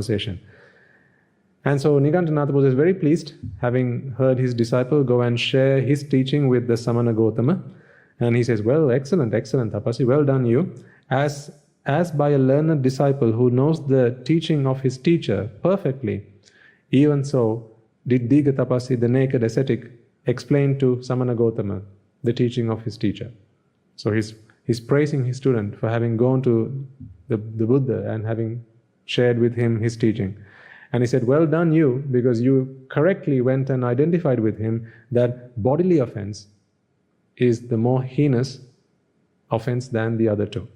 conversation. And so Nigantanatha Buddha is very pleased, having heard his disciple go and share his teaching with the Samana Gotama. And he says, well, excellent, excellent, Tapasi, well done you. As by a learned disciple who knows the teaching of his teacher perfectly, even so did Diga Tapasi, the naked ascetic, explain to Samana Gotama the teaching of his teacher. So he's praising his student for having gone to the Buddha and having shared with him his teaching. And he said, well done you, because you correctly went and identified with him that bodily offense is the more heinous offense than the other two.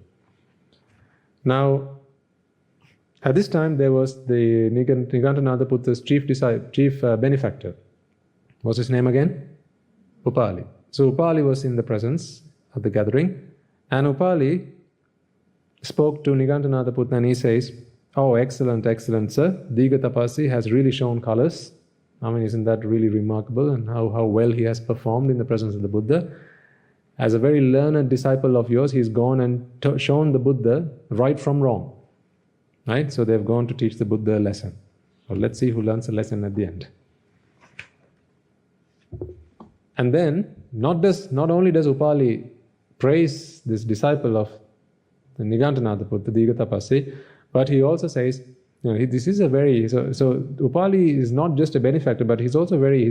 Now, at this time there was the Nigantanatha Buddha's chief benefactor. What's his name again? Upali. So Upali was in the presence of the gathering, and Upali spoke to Nigantanatha Buddha and he says, oh, excellent, excellent, sir. Diga Tapasi has really shown colors. I mean, isn't that really remarkable? And how well he has performed in the presence of the Buddha. As a very learned disciple of yours, he's gone and shown the Buddha right from wrong. Right? So they've gone to teach the Buddha a lesson. Well, let's see who learns a lesson at the end. And then, not only does Upali praise this disciple of the Nigantanatha Buddha, Diga Tapasi, but he also says, you know, this is a very, so Upali is not just a benefactor, but he's a very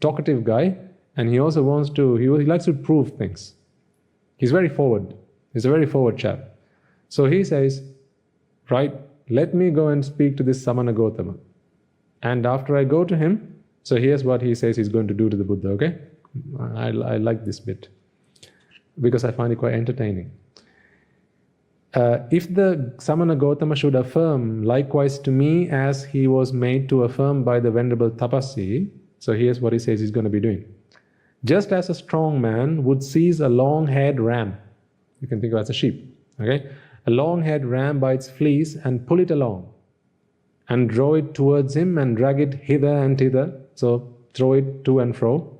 talkative guy, and he also wants to, he likes to prove things. He's very forward. He's a very forward chap. So he says, right, let me go and speak to this Samana Gotama. And after I go to him, so here's what he says he's going to do to the Buddha, okay? I like this bit, because I find it quite entertaining. If the Samana Gotama should affirm likewise to me as he was made to affirm by the Venerable Tapasi, so here's what he says he's going to be doing. Just as a strong man would seize a long-haired ram, you can think of it as a sheep, okay? A long-haired ram by its fleece and pull it along and draw it towards him and drag it hither and thither, so throw it to and fro.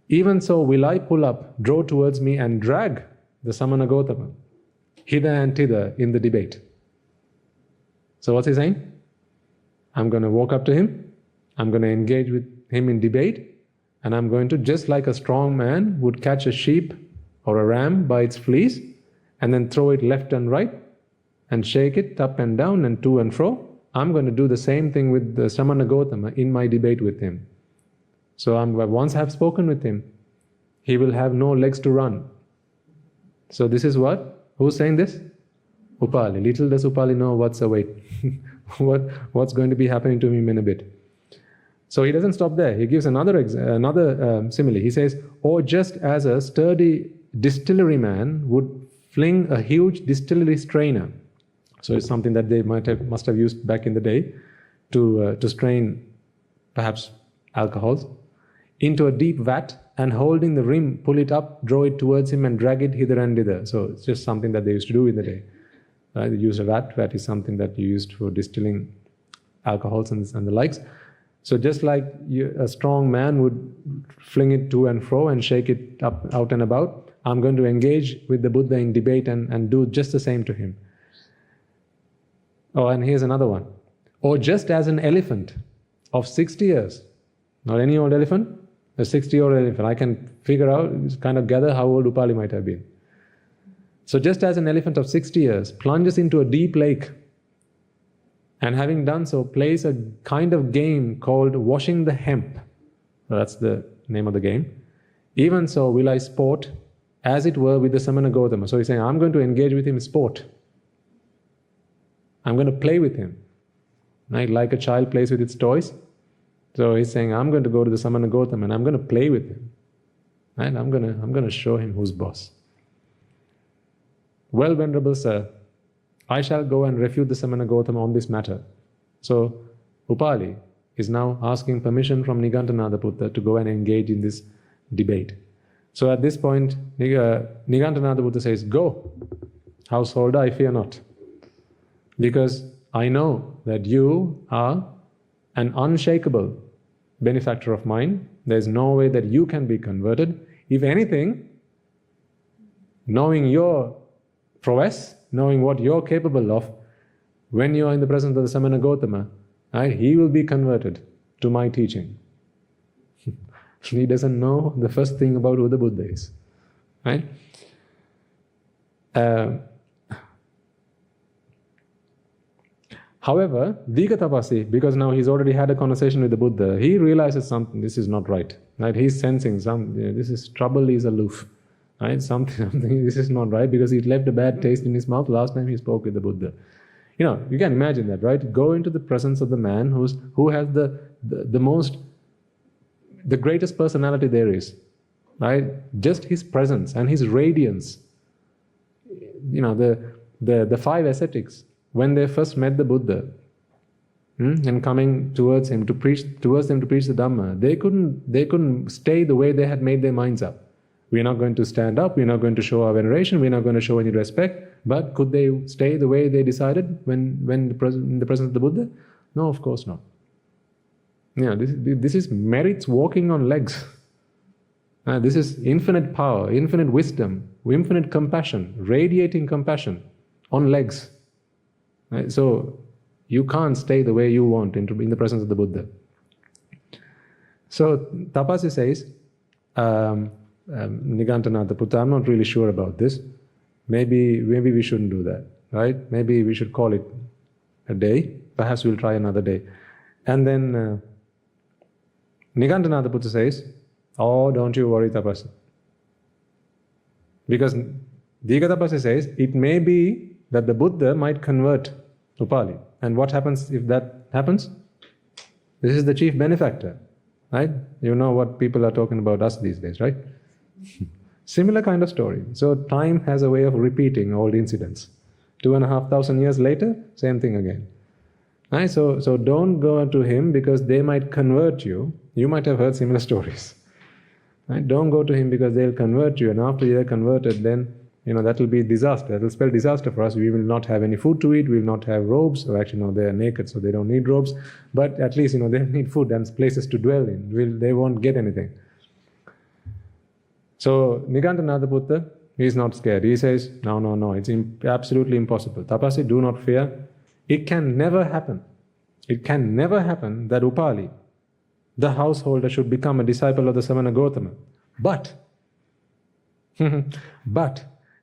Even so will I pull up, draw towards me and drag the Samana Gotama hither and thither in the debate. So what's he saying? I'm going to walk up to him, I'm going to engage with him in debate, and I'm going to, just like a strong man would catch a sheep or a ram by its fleece and then throw it left and right and shake it up and down and to and fro, I'm going to do the same thing with the Samana Gotama in my debate with him. So once I have spoken with him, he will have no legs to run. So this is what? Who's saying this? Upali. Little does Upali know what's await. what's going to be happening to him in a bit. So he doesn't stop there. He gives another simile. He says, or just as a sturdy distillery man would fling a huge distillery strainer. So it's something that they must have used back in the day to strain perhaps alcohols into a deep vat, and holding the rim, pull it up, draw it towards him and drag it hither and thither. So it's just something that they used to do in the day. They use a vat. Vat is something that you used for distilling alcohols and the likes. So just like a strong man would fling it to and fro and shake it up, out and about, I'm going to engage with the Buddha in debate and do just the same to him. Oh, and here's another one. Or just as an elephant of 60 years, not any old elephant, a 60-year-old elephant. I can figure out, kind of gather how old Upali might have been. So just as an elephant of 60 years plunges into a deep lake, and having done so, plays a kind of game called washing the hemp. So that's the name of the game. Even so will I sport, as it were, with the Samana Gotama. So he's saying, I'm going to engage with him in sport. I'm going to play with him. Right? Like a child plays with its toys. So he's saying, I'm going to go to the Samana Gotama and I'm going to play with him. Right? I'm going to show him who's boss. Well, Venerable Sir, I shall go and refute the Samana Gotama on this matter. So Upali is now asking permission from Nigantanatha Buddha to go and engage in this debate. So at this point, Nigantanatha Buddha says, go, householder, I fear not. Because I know that you are an unshakable benefactor of mine. There's no way that you can be converted. If anything, knowing your prowess, knowing what you're capable of, when you are in the presence of the Samana Gautama, right, he will be converted to my teaching. He doesn't know the first thing about who the Buddha is. Right? However, Digatapasi, because now he's already had a conversation with the Buddha, he realizes something, this is not right. Right? He's sensing this is trouble is aloof. Right? Something, this is not right, because he left a bad taste in his mouth last time he spoke with the Buddha. You can imagine that, right? Go into the presence of the man who has the greatest personality there is. Right? Just his presence and his radiance. The five ascetics, when they first met the Buddha, and coming towards him to preach the Dhamma, they couldn't stay the way they had made their minds up. We're not going to stand up, we're not going to show our veneration, we're not going to show any respect. But could they stay the way they decided when in the presence of the Buddha? No, of course not. This is merits walking on legs. This is infinite power, infinite wisdom, infinite compassion, radiating compassion on legs. Right? So you can't stay the way you want in the presence of the Buddha. So Tapasi says, Nigantanatha Putta, I'm not really sure about this. Maybe we shouldn't do that, right? Maybe we should call it a day. Perhaps we'll try another day. And then Nigantanatha Putta says, oh, don't you worry, Tapasi. Because Digatapasi says, it may be that the Buddha might convert Upali. And what happens if that happens? This is the chief benefactor, right? You know what people are talking about us these days, right? Similar kind of story. So time has a way of repeating old incidents. 2,500 years later, same thing again. Right? So don't go to him because they might convert you. You might have heard similar stories. Right? Don't go to him because they'll convert you, and after you're converted, then that will be disaster. That will spell disaster for us. We will not have any food to eat. We will not have robes. Or actually, no, they are naked, so they don't need robes. But at least they need food and places to dwell in. They won't get anything. So Nigantanatha Putta, he's not scared. He says, no, it's absolutely impossible. Tapasi, do not fear. It can never happen. It can never happen that Upali, the householder, should become a disciple of the Samana Gautama. But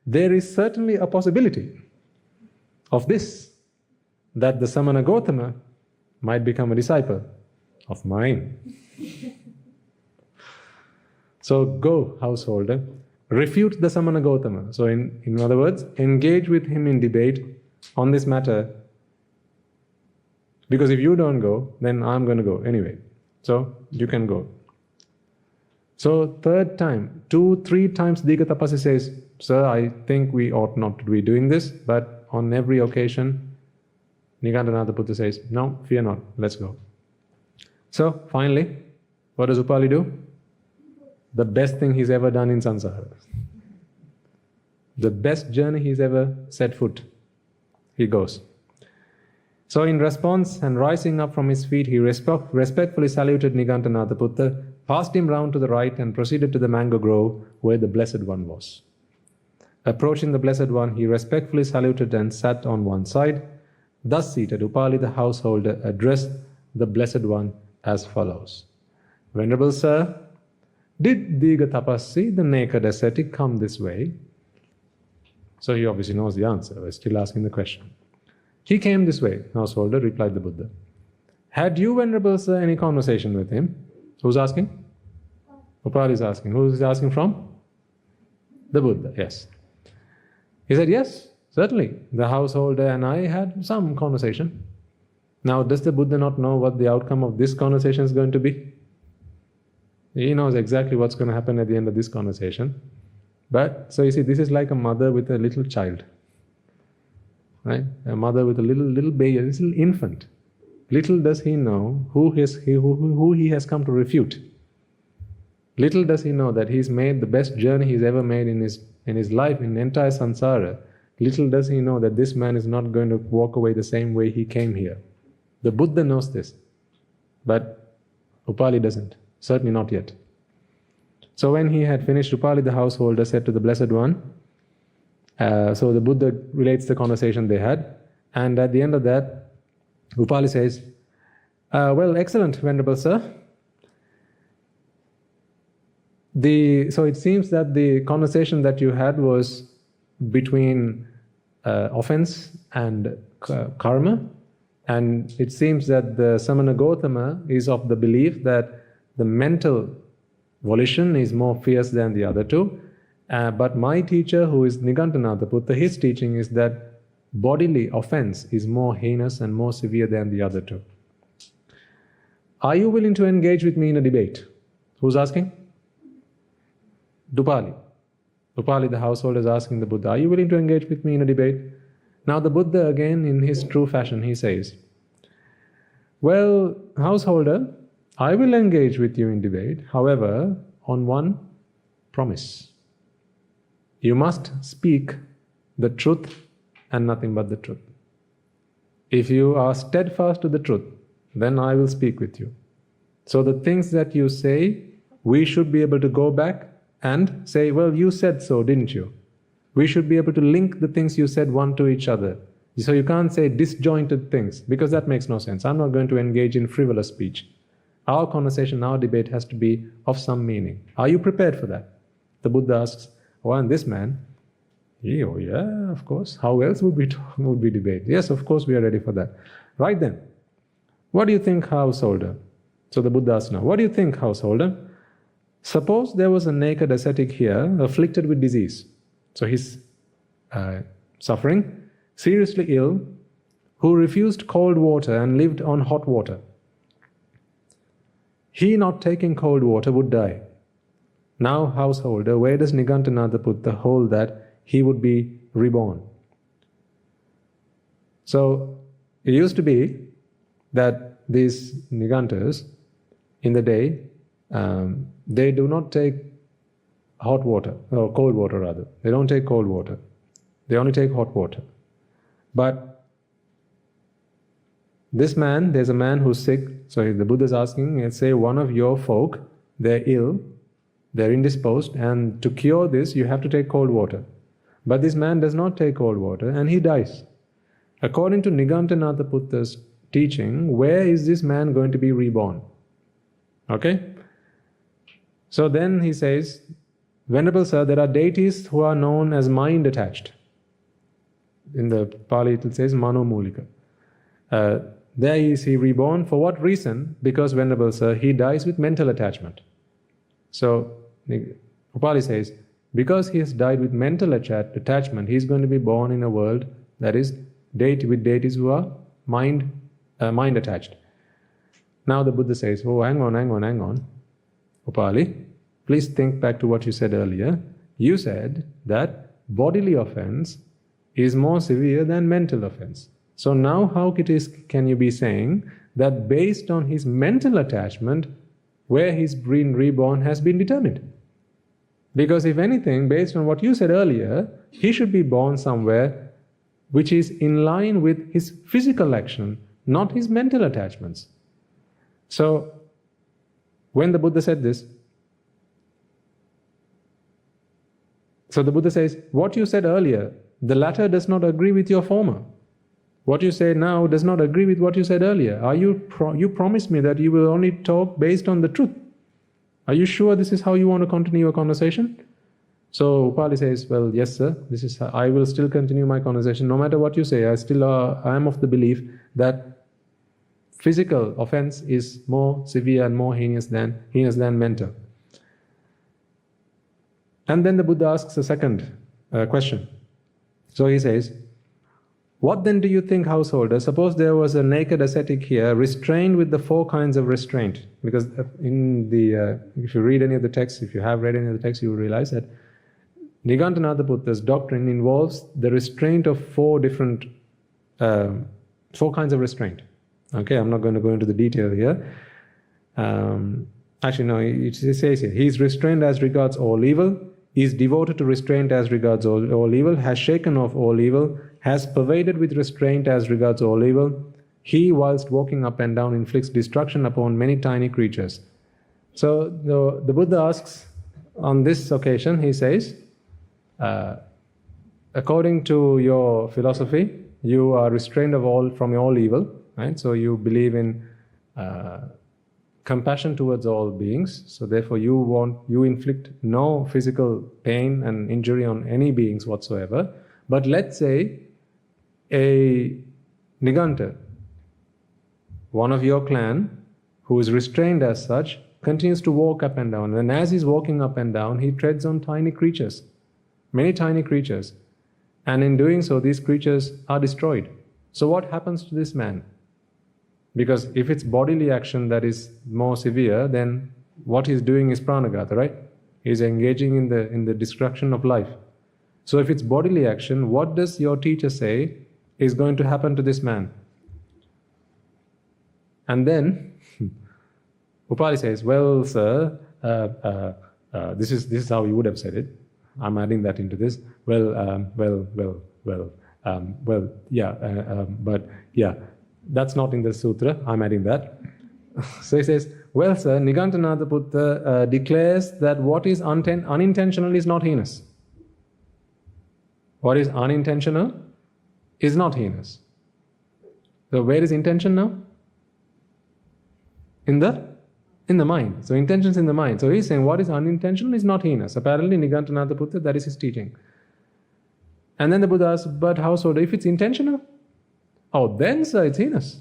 there is certainly a possibility of this, that the Samana Gautama might become a disciple of mine. So go, householder, refute the Samana Gautama. So in other words, engage with him in debate on this matter. Because if you don't go, then I'm going to go anyway. So you can go. So third time, 2-3 times Digatapasi says, sir, I think we ought not to be doing this. But on every occasion, Nigantanatha Putta says, no, fear not, let's go. So finally, what does Upali do? The best thing he's ever done in samsara. The best journey he's ever set foot. He goes. So in response and rising up from his feet, he respectfully saluted Nigantanatha Putta, passed him round to the right and proceeded to the mango grove where the Blessed One was. Approaching the Blessed One, he respectfully saluted and sat on one side. Thus seated, Upali the householder addressed the Blessed One as follows. Venerable Sir, did Digatapasi, the naked ascetic, come this way? So he obviously knows the answer. We're still asking the question. He came this way, householder, replied the Buddha. Had you, Venerable Sir, any conversation with him? Who's asking? Upali is asking. Who's asking from? The Buddha, yes. He said, yes, certainly. The householder and I had some conversation. Now, does the Buddha not know what the outcome of this conversation is going to be? He knows exactly what's going to happen at the end of this conversation. But, so you see, this is like a mother with a little child. Right? A mother with a little baby, a little infant. Little does he know who he has come to refute. Little does he know that he's made the best journey he's ever made in his life, in entire samsara. Little does he know that this man is not going to walk away the same way he came here. The Buddha knows this, but Upali doesn't. Certainly not yet. So when he had finished, Upali the householder said to the Blessed One, So the Buddha relates the conversation they had, and at the end of that, Upali says, well, excellent, Venerable Sir. So it seems that the conversation that you had was between offense and karma, and it seems that the Samana Gautama is of the belief that the mental volition is more fierce than the other two. But my teacher, who is Nigantanatha Buddha, his teaching is that bodily offense is more heinous and more severe than the other two. Are you willing to engage with me in a debate? Who's asking? Dupali. Dupali, the householder, is asking the Buddha, are you willing to engage with me in a debate? Now the Buddha, again, in his true fashion, he says, well, householder, I will engage with you in debate, however, on one promise. You must speak the truth and nothing but the truth. If you are steadfast to the truth, then I will speak with you. So the things that you say, we should be able to go back and say, well, you said so, didn't you? We should be able to link the things you said one to each other. So you can't say disjointed things, because that makes no sense. I'm not going to engage in frivolous speech. Our conversation, our debate has to be of some meaning. Are you prepared for that? The Buddha asks, oh, and this man, oh yeah, of course. How else would we debate? Yes, of course we are ready for that. Right then, what do you think, householder? So the Buddha asks now, what do you think, householder? Suppose there was a naked ascetic here afflicted with disease. So he's suffering, seriously ill, who refused cold water and lived on hot water. He, not taking cold water, would die. Now, householder, where does Nigantanatha Buddha hold that he would be reborn? So it used to be that these Nigantas, in the day, they do not take hot water, or cold water rather. They don't take cold water. They only take hot water. But this man, there's a man who's sick. So the Buddha is asking, let's say one of your folk, they're ill, they're indisposed, and to cure this, you have to take cold water. But this man does not take cold water, and he dies. According to Nigantanatha Buddha's teaching, where is this man going to be reborn? Okay? So then he says, Venerable Sir, there are deities who are known as mind attached. In the Pali it says Mano Mulika. There is he reborn. For what reason? Because, Venerable Sir, he dies with mental attachment. So Upali says, because he has died with mental attachment, he is going to be born in a world that is with deities who are mind attached. Now the Buddha says, oh, hang on. Upali, please think back to what you said earlier. You said that bodily offense is more severe than mental offense. So now how can you be saying that based on his mental attachment, where he's been reborn has been determined? Because if anything, based on what you said earlier, he should be born somewhere which is in line with his physical action, not his mental attachments. So when the Buddha said this, so the Buddha says, what you said earlier, the latter does not agree with your former. What you say now does not agree with what you said earlier. You promised me that you will only talk based on the truth. Are you sure this is how you want to continue your conversation? So Upali says, well, yes, sir. I will still continue my conversation. No matter what you say, I am of the belief that physical offense is more severe and more heinous than mental. And then the Buddha asks a second question. So he says, what then do you think, householder? Suppose there was a naked ascetic here, restrained with the 4 kinds of restraint. Because if you read any of the texts, if you have read any of the texts, you will realize that Nigantanatha Buddha's doctrine involves the restraint of 4 kinds of restraint. Okay, I'm not going to go into the detail here. Actually, no, it says here, he is restrained as regards all evil, is devoted to restraint as regards all evil, has shaken off all evil, has pervaded with restraint as regards all evil. He, whilst walking up and down, inflicts destruction upon many tiny creatures. So the Buddha asks, on this occasion, he says, according to your philosophy, you are restrained from all evil, right? So you believe in compassion towards all beings. So therefore you inflict no physical pain and injury on any beings whatsoever. But let's say a Niganta, one of your clan, who is restrained as such, continues to walk up and down. And as he's walking up and down, he treads on tiny creatures, many tiny creatures. And in doing so, these creatures are destroyed. So what happens to this man? Because if it's bodily action that is more severe, then what he's doing is pranagata, right? He's engaging in the destruction of life. So if it's bodily action, what does your teacher say is going to happen to this man? And then Upali says, well, sir, this is how you would have said it. I'm adding that into this. But yeah, that's not in the sutra. I'm adding that. So he says, well, sir, Nigantanatha Putta declares that what is unintentional is not heinous. What is unintentional is not heinous. So where is intention now? In the mind. So intention's in the mind. So he's saying what is unintentional is not heinous. Apparently Nigantanatha Putta, that is his teaching. And then the Buddha asks, but how so? If it's intentional? Oh, then sir, it's heinous.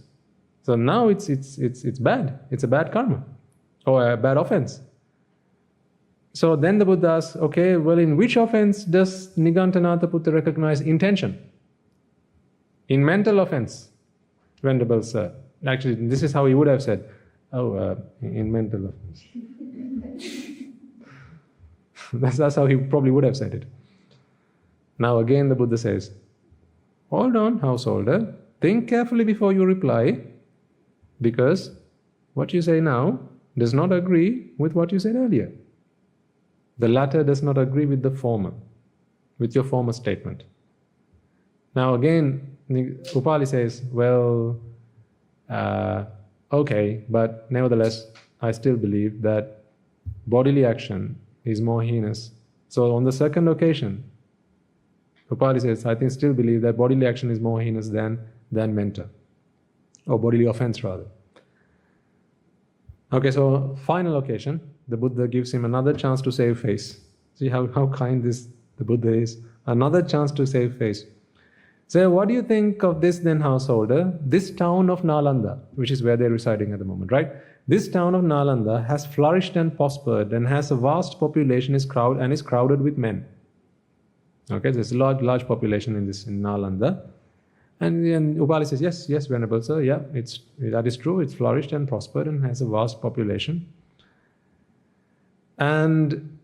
So now it's bad. It's a bad karma or a bad offense. So then the Buddha asks, okay, well, in which offense does Nigantanatha Putta recognize intention? In mental offense, Venerable Sir. Actually, this is how he would have said, in mental offense. That's how he probably would have said it. Now again the Buddha says, hold on, householder, think carefully before you reply, because what you say now does not agree with what you said earlier. The latter does not agree with the former, with your former statement. Now again, Upali says, well, okay, but nevertheless, I still believe that bodily action is more heinous. So on the second occasion, Upali says, I still believe that bodily action is more heinous than mental, or bodily offense rather. Okay, so final occasion, the Buddha gives him another chance to save face. See how kind the Buddha is. Another chance to save face. So what do you think of this then, householder? This town of Nalanda, which is where they're residing at the moment, right? This town of Nalanda has flourished and prospered and has a vast population is crowded with men. Okay, there's a large population in Nalanda. And Upali says, yes, Venerable Sir, yeah, that is true. It's flourished and prospered and has a vast population. And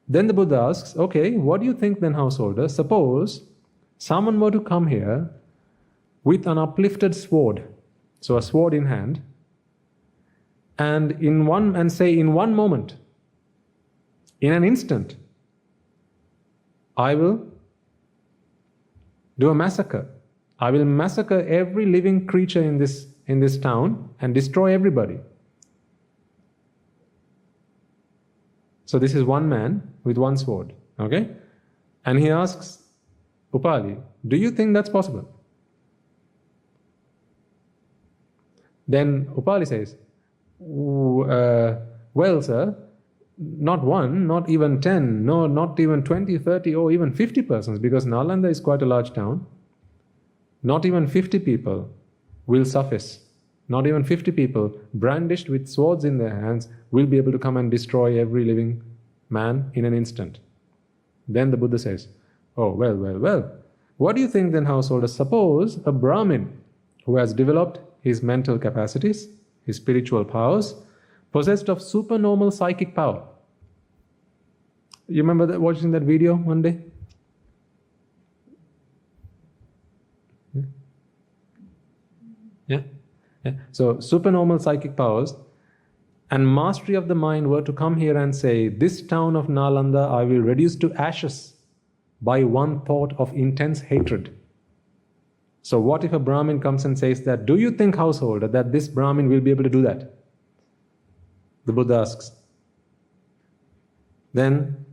then the Buddha asks, okay, what do you think then, householder? Suppose someone were to come here with an uplifted sword, so a sword in hand, and say in one moment, in an instant, I will do a massacre. I will massacre every living creature in this town and destroy everybody. So this is one man with one sword, okay? And he asks Upali, do you think that's possible? Then Upali says, well, sir, not one, not even 10, no, not even 20, 30, or even 50 persons, because Nalanda is quite a large town. Not even 50 people will suffice. Not even 50 people brandished with swords in their hands will be able to come and destroy every living man in an instant. Then the Buddha says, oh, well. What do you think then, householder? Suppose a Brahmin who has developed his mental capacities, his spiritual powers, possessed of supernormal psychic power. You remember watching that video one day? Yeah. So supernormal psychic powers and mastery of the mind were to come here and say, this town of Nalanda I will reduce to ashes by one thought of intense hatred. So what if a Brahmin comes and says that, do you think, householder, that this Brahmin will be able to do that? The Buddha asks. Then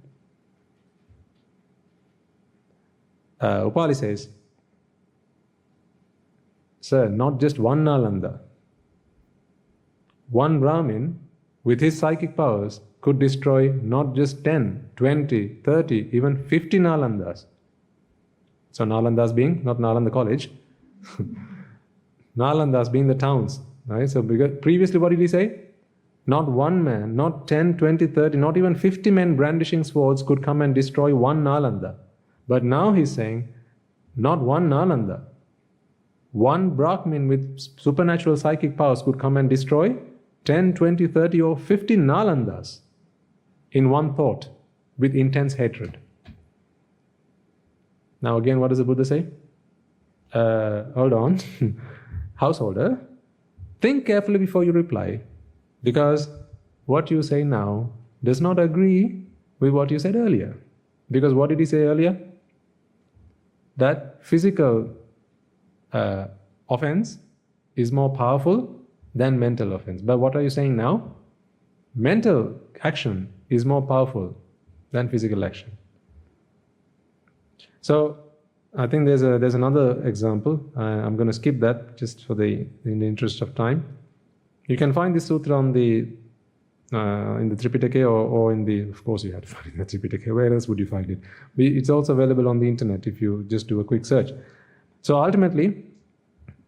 Upali says, sir, not just one Nalanda. One Brahmin with his psychic powers could destroy not just 10, 20, 30, even 50 Nalandas. So Nalandas being not Nalanda College, Nalandas being the towns. Right? So because previously what did he say? Not one man, not 10, 20, 30, not even 50 men brandishing swords could come and destroy one Nalanda. But now he's saying, not one Nalanda. One Brahmin with supernatural psychic powers could come and destroy 10, 20, 30 or 50 Nalandas in one thought with intense hatred. Now again, what does the Buddha say? Hold on. Householder, think carefully before you reply, because what you say now does not agree with what you said earlier. Because what did he say earlier? That physical offense is more powerful than mental offense. But what are you saying now? Mental action is more powerful than physical action. So I think there's another example. I'm going to skip that just in the interest of time. You can find this sutra on the in the Tripitaka or in the, of course you have to find it in the Tripitaka. Where else would you find it? It's also available on the internet if you just do a quick search. So ultimately,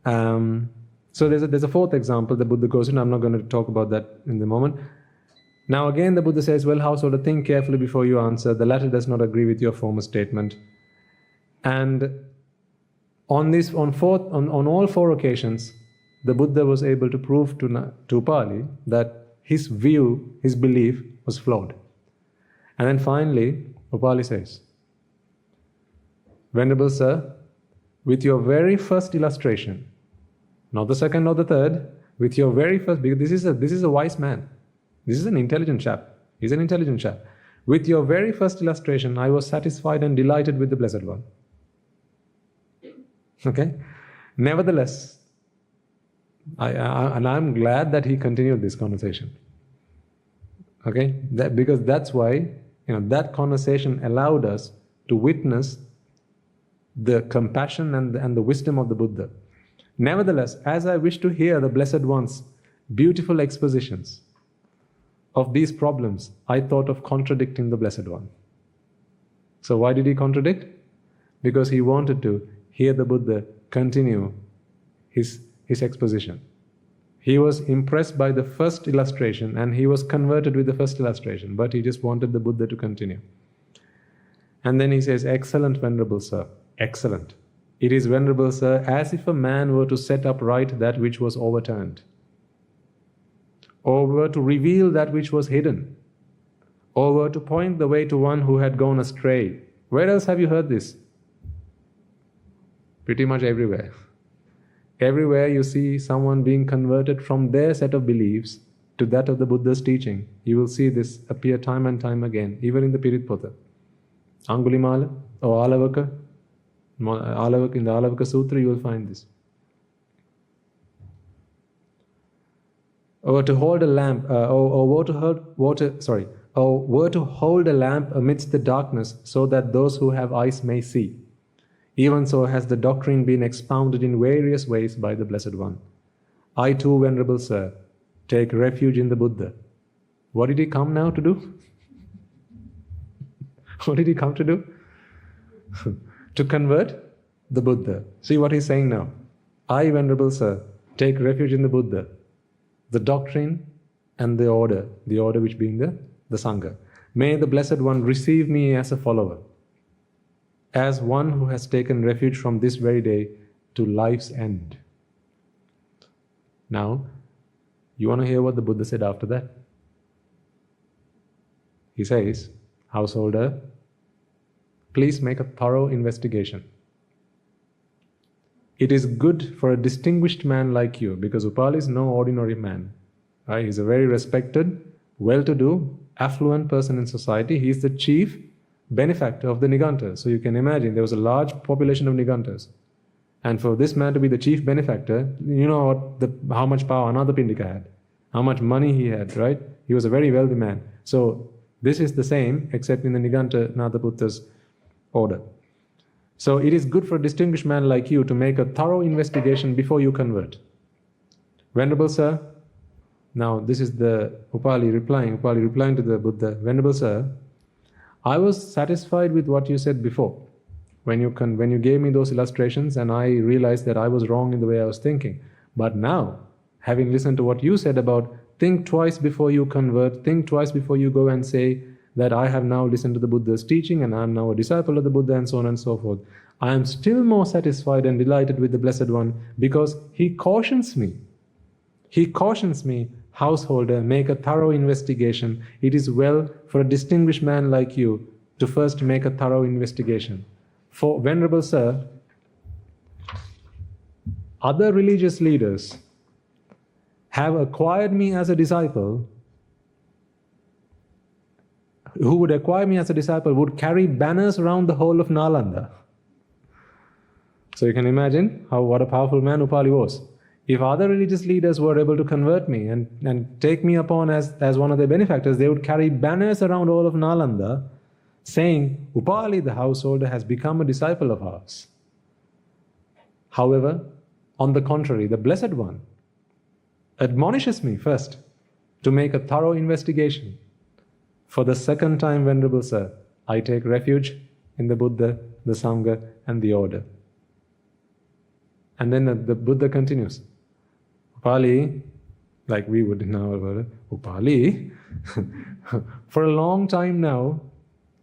so there's a fourth example the Buddha goes in. I'm not going to talk about that in the moment. Now again the Buddha says, well, householder, think carefully before you answer. The latter does not agree with your former statement. And on all four occasions, the Buddha was able to prove to Upali that his view, his belief was flawed. And then finally, Upali says, Venerable Sir, with your very first illustration, not the second or the third, with your very first, because this is a wise man. This is an intelligent chap. He's an intelligent chap. With your very first illustration, I was satisfied and delighted with the Blessed One. Okay? Nevertheless, I'm glad that he continued this conversation. Okay? Because that's why, that conversation allowed us to witness the compassion and the wisdom of the Buddha. Nevertheless, as I wish to hear the Blessed One's beautiful expositions of these problems, I thought of contradicting the Blessed One. So why did he contradict? Because he wanted to hear the Buddha continue his exposition. He was impressed by the first illustration and he was converted with the first illustration, but he just wanted the Buddha to continue. And then he says, excellent, Venerable Sir, excellent. It is, Venerable Sir, as if a man were to set up right that which was overturned, or were to reveal that which was hidden, or were to point the way to one who had gone astray. Where else have you heard this? Pretty much everywhere. Everywhere you see someone being converted from their set of beliefs to that of the Buddha's teaching. You will see this appear time and time again, even in the Piritpota. Angulimala or Alavaka, in the Alavaka Sutra you will find this. Or to hold a lamp, or were to hold a lamp amidst the darkness, so that those who have eyes may see. Even so has the doctrine been expounded in various ways by the Blessed One. I too, Venerable Sir, take refuge in the Buddha. What did he come now to do? What did he come to do? To convert the Buddha. See what he's saying now. I, Venerable Sir, take refuge in the Buddha, the doctrine and the order which being the Sangha. May the Blessed One receive me as a follower, as one who has taken refuge from this very day to life's end. Now, you want to hear what the Buddha said after that? He says, householder, please make a thorough investigation. It is good for a distinguished man like you, because Upali is no ordinary man. Right? He's a very respected, well-to-do, affluent person in society. He's the chief benefactor of the Nigantas. So you can imagine there was a large population of Nigantas. And for this man to be the chief benefactor, you know how much power Anathapindika had, how much money he had, right? He was a very wealthy man. So this is the same, except in the Niganta Nathaputta's order. So it is good for a distinguished man like you to make a thorough investigation before you convert. Venerable sir, now this is the Upali replying to the Buddha. Venerable sir, I was satisfied with what you said before, when you gave me those illustrations, and I realized that I was wrong in the way I was thinking. But now, having listened to what you said about think twice before you convert, think twice before you go and say that I have now listened to the Buddha's teaching and I am now a disciple of the Buddha and so on and so forth, I am still more satisfied and delighted with the Blessed One because he cautions me. He cautions me, householder, make a thorough investigation. It is well for a distinguished man like you to first make a thorough investigation. For Venerable Sir, other religious leaders have acquired me as a disciple. Who would acquire me as a disciple would carry banners around the whole of Nalanda. So you can imagine what a powerful man Upali was. If other religious leaders were able to convert me and take me upon as one of their benefactors, they would carry banners around all of Nalanda saying, Upali the householder has become a disciple of ours. However, on the contrary, the Blessed One admonishes me first to make a thorough investigation. For the second time, Venerable Sir, I take refuge in the Buddha, the Sangha, and the order. And then the Buddha continues, Upali, like we would in our word, Upali, for a long time now,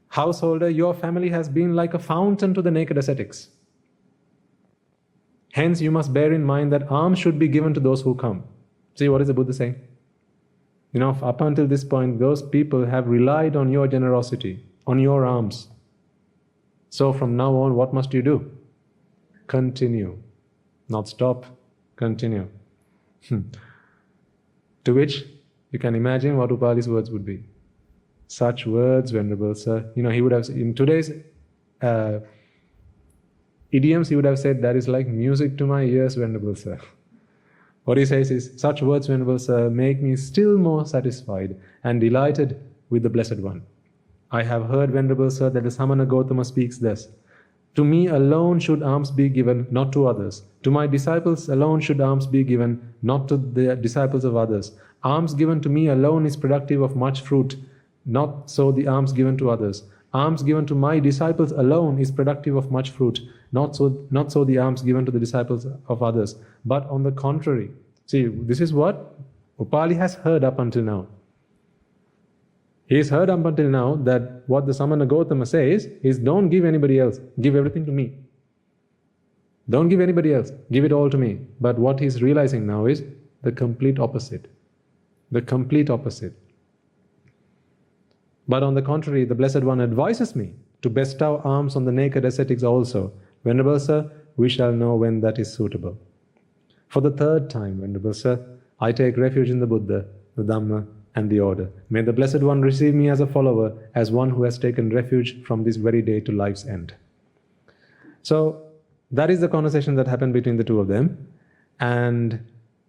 householder, your family has been like a fountain to the naked ascetics. Hence, you must bear in mind that alms should be given to those who come. See, what is the Buddha saying? You know, up until this point, those people have relied on your generosity, on your alms. So from now on, what must you do? Continue. Not stop, continue. To which you can imagine what Upali's words would be. Such words, Venerable Sir. You know, he would have, in today's idioms, he would have said, that is like music to my ears, Venerable Sir. What he says is, such words, Venerable Sir, make me still more satisfied and delighted with the Blessed One. I have heard, Venerable Sir, that the Samana Gautama speaks thus. To me alone should alms be given, not to others. To my disciples alone should alms be given, not to the disciples of others. Alms given to me alone is productive of much fruit, not so the alms given to others. Alms given to my disciples alone is productive of much fruit, not so the alms given to the disciples of others. But on the contrary, see, this is what Upali has heard up until now. He has heard up until now that what the Samana Gautama says is, don't give anybody else, give everything to me. Don't give anybody else, give it all to me. But what he's realizing now is the complete opposite. The complete opposite. But on the contrary, the Blessed One advises me to bestow alms on the naked ascetics also. Venerable Sir, we shall know when that is suitable. For the third time, Venerable Sir, I take refuge in the Buddha, the Dhamma, and the order. May the Blessed One receive me as a follower, as one who has taken refuge from this very day to life's end. So that is the conversation that happened between the two of them. And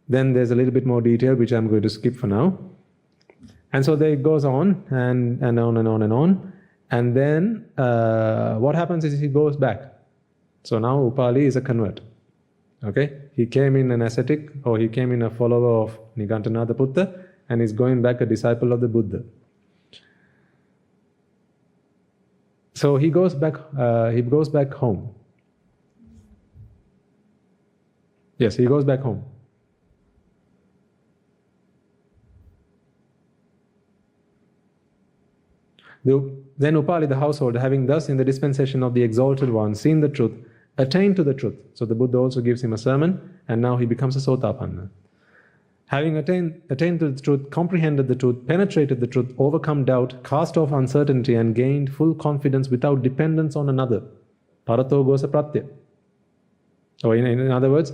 then there's a little bit more detail, which I'm going to skip for now. And so it goes on and on and on and on. And then what happens is he goes back. So now Upali is a convert. Okay? He came in an ascetic, or he came in a follower of Nigantanatha Putta, and is going back a disciple of the Buddha. So he goes back home. Yes, he goes back home. Then Upali, the householder, having thus in the dispensation of the Exalted One seen the truth, attained to the truth. So the Buddha also gives him a sermon, and now he becomes a Sotapanna. Having attained to the truth, comprehended the truth, penetrated the truth, overcome doubt, cast off uncertainty, and gained full confidence without dependence on another. Parato gosa pratya. Or in other words,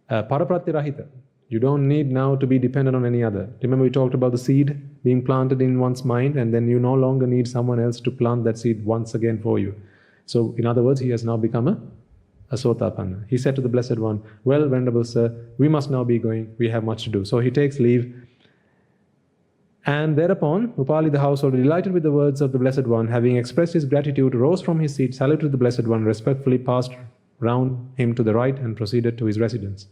parapratya rahita. You don't need now to be dependent on any other. Remember we talked about the seed being planted in one's mind, and then you no longer need someone else to plant that seed once again for you. So in other words, he has now become a Sotapanna. He said to the Blessed One, well, Venerable Sir, we must now be going, we have much to do. So he takes leave. And thereupon, Upali the householder, delighted with the words of the Blessed One, having expressed his gratitude, rose from his seat, saluted the Blessed One, respectfully passed round him to the right and proceeded to his residence.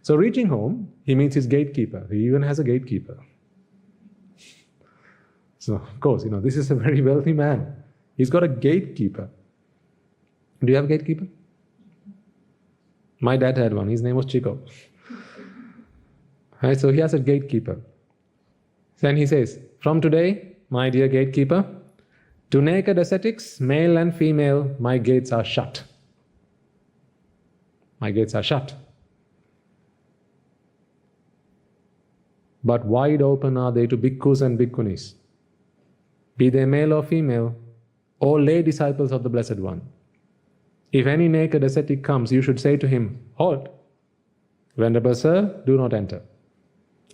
So reaching home, he meets his gatekeeper. He even has a gatekeeper. So, of course, this is a very wealthy man. He's got a gatekeeper. Do you have a gatekeeper? My dad had one. His name was Chico. Right, so he has a gatekeeper. Then he says, from today, my dear gatekeeper, to naked ascetics, male and female, my gates are shut. My gates are shut. But wide open are they to bhikkhus and bhikkhunis, be they male or female, or lay disciples of the Blessed One. If any naked ascetic comes, you should say to him, halt, Venerable Sir, do not enter.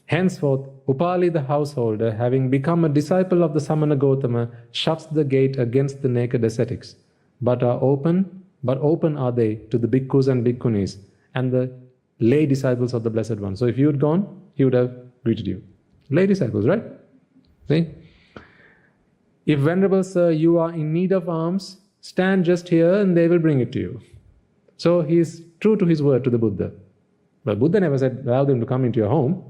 Henceforth, Upali the householder, having become a disciple of the Samana Gotama, shuts the gate against the naked ascetics, but open are they to the bhikkhus and bhikkhunis and the lay disciples of the Blessed One. So if you had gone, he would have greeted you. Lay disciples, right? See? If Venerable Sir, you are in need of alms, stand just here and they will bring it to you. So he is true to his word to the Buddha. But Buddha never said, allow them to come into your home.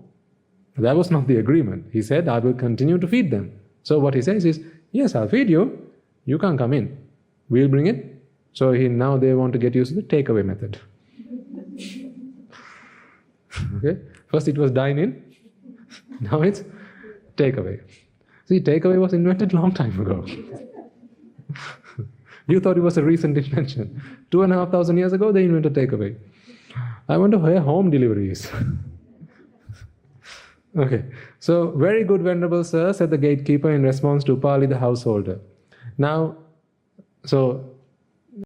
That was not the agreement. He said, I will continue to feed them. So what he says is, yes, I'll feed you. You can't come in. We'll bring it. So now they want to get used to the takeaway method. Okay? First it was dine in. Now it's takeaway. See, takeaway was invented a long time ago. You thought it was a recent invention. 2,500 years ago, they invented takeaway. I wonder where home delivery is. Okay, so very good, Venerable Sir, said the gatekeeper in response to Upali the householder. Now, so